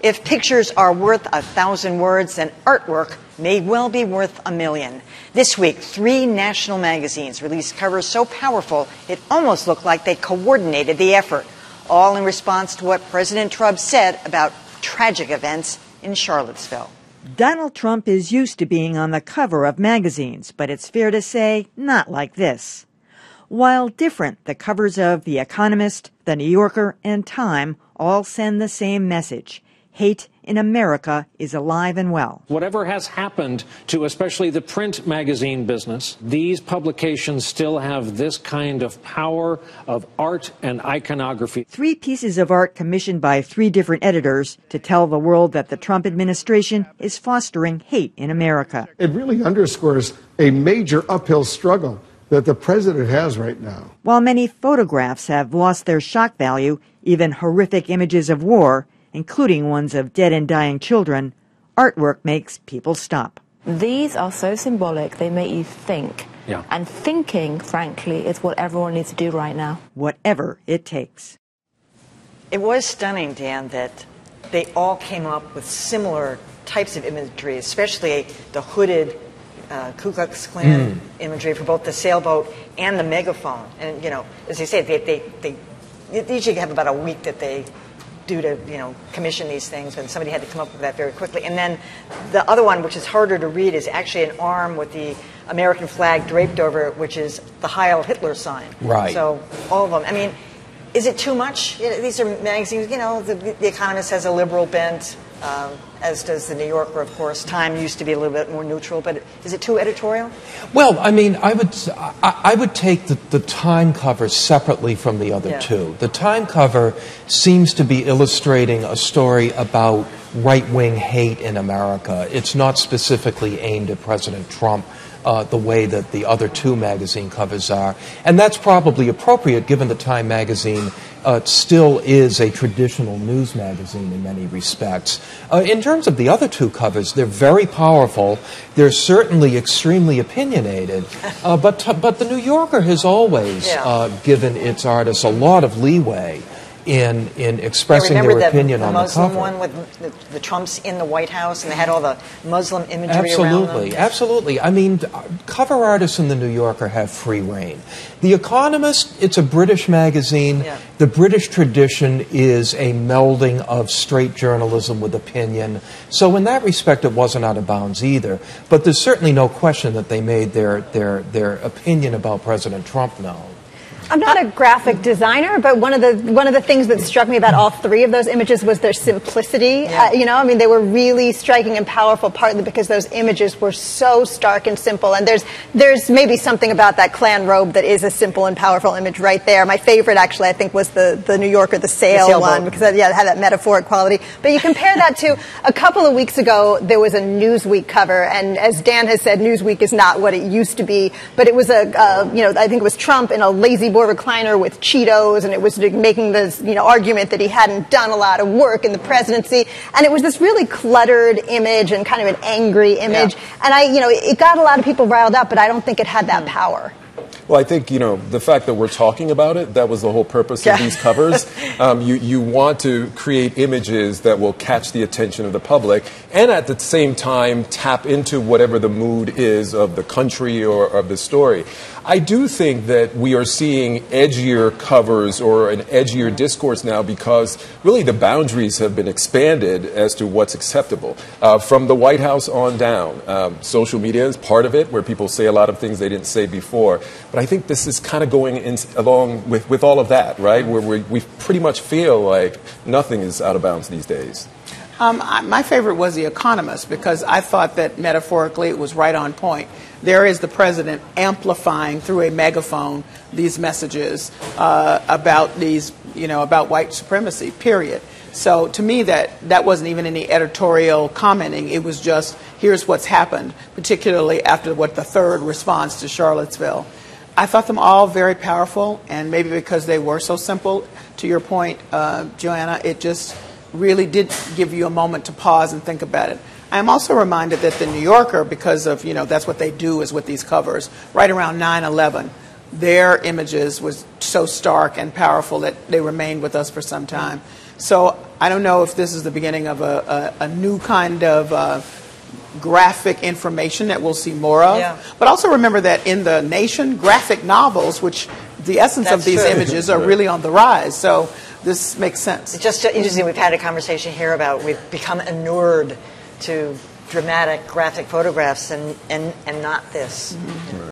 If pictures are worth 1,000 words, then artwork may well be worth 1,000,000. This week, 3 national magazines released covers so powerful it almost looked like they coordinated the effort, all in response to what President Trump said about tragic events in Charlottesville. Donald Trump is used to being on the cover of magazines, but it's fair to say not like this. While different, the covers of The Economist, The New Yorker, and Time all send the same message. Hate in America is alive and well. Whatever has happened to especially the print magazine business, these publications still have this kind of power of art and iconography. 3 pieces of art commissioned by 3 different editors to tell the world that the Trump administration is fostering hate in America. It really underscores a major uphill struggle that the president has right now. While many photographs have lost their shock value, even horrific images of war, including ones of dead and dying children, artwork makes people stop. These are so symbolic, they make you think. Yeah. And thinking, frankly, is what everyone needs to do right now. Whatever it takes. It was stunning, Dan, that they all came up with similar types of imagery, especially the hooded Ku Klux Klan imagery for both the sailboat and the megaphone. And, as you say, they usually have about a week that they do to, commission these things, and somebody had to come up with that very quickly. And then the other one, which is harder to read, is actually an arm with the American flag draped over it, which is the Heil Hitler sign. Right. So all of them. I mean, is it too much? These are magazines, the Economist has a liberal bent, as does the New Yorker, of course. Time used to be a little bit more neutral, but is it too editorial? Well, I mean, I would take the Time cover separately from the other two. The Time cover seems to be illustrating a story about right-wing hate in America. It's not specifically aimed at President Trump the way that the other 2 magazine covers are. And that's probably appropriate given the Time magazine still is a traditional news magazine in many respects. In terms of the other 2 covers, they're very powerful. They're certainly extremely opinionated. But the New Yorker has always given its artists a lot of leeway in expressing their opinion on the cover. Remember the Muslim one with the Trumps in the White House, and they had all the Muslim imagery around them? Absolutely. I mean, cover artists in the New Yorker have free reign. The Economist, it's a British magazine. Yeah. The British tradition is a melding of straight journalism with opinion. So in that respect, it wasn't out of bounds either. But there's certainly no question that they made their opinion about President Trump known. I'm not a graphic designer, but one of the things that struck me about all 3 of those images was their simplicity. I mean, they were really striking and powerful, partly because those images were so stark and simple. And there's maybe something about that Klan robe that is a simple and powerful image right there. My favorite, actually, I think, was the New Yorker, the sail one, because it had that metaphoric quality. But you compare that to a couple of weeks ago, there was a Newsweek cover, and as Dan has said, Newsweek is not what it used to be. But it was I think it was Trump in a lazy boy recliner with Cheetos, and it was making this argument that he hadn't done a lot of work in the presidency, and it was this really cluttered image and kind of an angry image, and it got a lot of people riled up, but I don't think it had that power. Well, I think, the fact that we're talking about it, that was the whole purpose of these covers. You want to create images that will catch the attention of the public and at the same time tap into whatever the mood is of the country or of the story. I do think that we are seeing edgier covers or an edgier discourse now because really the boundaries have been expanded as to what's acceptable. From the White House on down, social media is part of it, where people say a lot of things they didn't say before. But I think this is kind of going along with all of that, right? Where we pretty much feel like nothing is out of bounds these days. My favorite was The Economist because I thought that metaphorically it was right on point. There is the president amplifying through a megaphone these messages about about white supremacy, period. So to me, that wasn't even any editorial commenting. It was just, here's what's happened, particularly after the 3rd response to Charlottesville. I thought them all very powerful, and maybe because they were so simple, to your point, Joanna, it just really did give you a moment to pause and think about it. I'm also reminded that the New Yorker, because of, that's what they do is with these covers, right around 9/11, their images was so stark and powerful that they remained with us for some time. So I don't know if this is the beginning of a new kind of graphic information that we'll see more of. Yeah. But also remember that in the nation, graphic novels, which the essence of That's these true. images are really on the rise. So this makes sense. It's just interesting. We've had a conversation here about we've become inured to dramatic graphic photographs and not this.